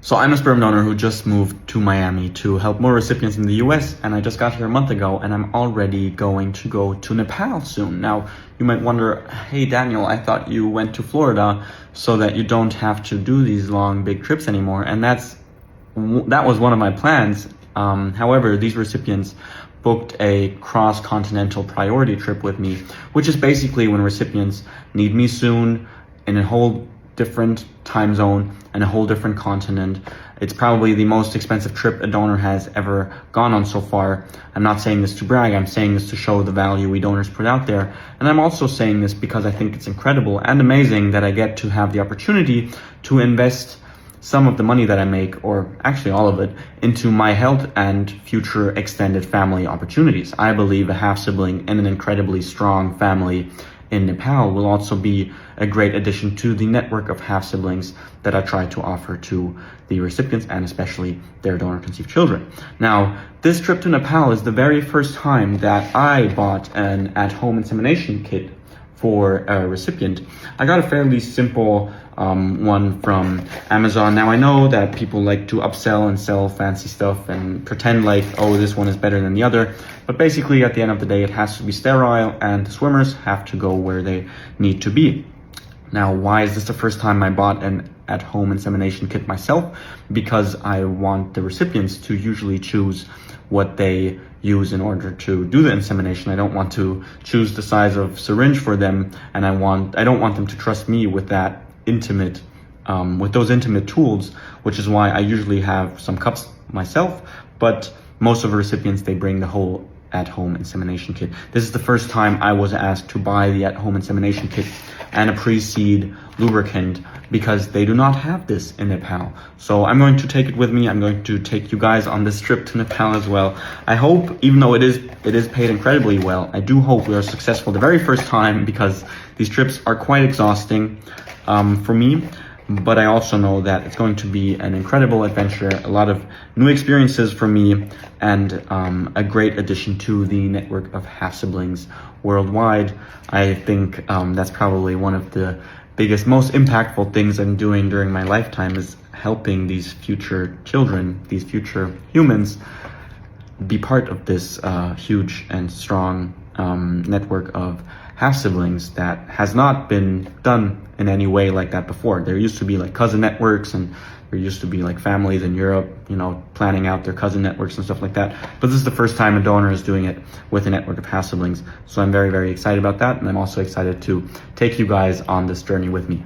So I'm a sperm donor who just moved to Miami to help more recipients in the US, and I just got here a month ago, and I'm already going to go to Nepal soon. Now, you might wonder, hey Daniel, I thought you went to Florida so that you don't have to do these long, big trips anymore, and that was one of my plans. However, these recipients booked a cross-continental priority trip with me, which is basically when recipients need me soon in a whole different time zone and a whole different continent. It's probably the most expensive trip a donor has ever gone on so far. I'm not saying this to brag, I'm saying this to show the value we donors put out there. And I'm also saying this because I think it's incredible and amazing that I get to have the opportunity to invest some of the money that I make, or actually all of it, into my health and future extended family opportunities. I believe a half-sibling and an incredibly strong family in Nepal will also be a great addition to the network of half-siblings that I try to offer to the recipients and especially their donor-conceived children. Now, this trip to Nepal is the very first time that I bought an at-home insemination kit for a recipient. I got a fairly simple one from Amazon. Now I know that people like to upsell and sell fancy stuff and pretend like, oh, this one is better than the other. But basically at the end of the day, it has to be sterile and the swimmers have to go where they need to be. Now, why is this the first time I bought an at-home insemination kit myself? Because I want the recipients to usually choose what they use in order to do the insemination. I don't want to choose the size of syringe for them, and I don't want them to trust me with that intimate, with those intimate tools, which is why I usually have some cups myself, but most of the recipients, they bring the whole at-home insemination kit. This is the first time I was asked to buy the at-home insemination kit and a pre-seed lubricant, because they do not have this in Nepal. So I'm going to take it with me. I'm going to take you guys on this trip to Nepal as well. I hope, even though it is paid incredibly well, I do hope we are successful the very first time, because these trips are quite exhausting for me. But I also know that it's going to be an incredible adventure, a lot of new experiences for me, and a great addition to the network of half-siblings worldwide. I think that's probably one of the biggest, most impactful things I'm doing during my lifetime, is helping these future children, these future humans, be part of this huge and strong network of half-siblings that has not been done in any way like that before. There used to be like cousin networks, and there used to be like families in Europe, you know, planning out their cousin networks and stuff like that. But this is the first time a donor is doing it with a network of half-siblings. So I'm very, very excited about that. And I'm also excited to take you guys on this journey with me.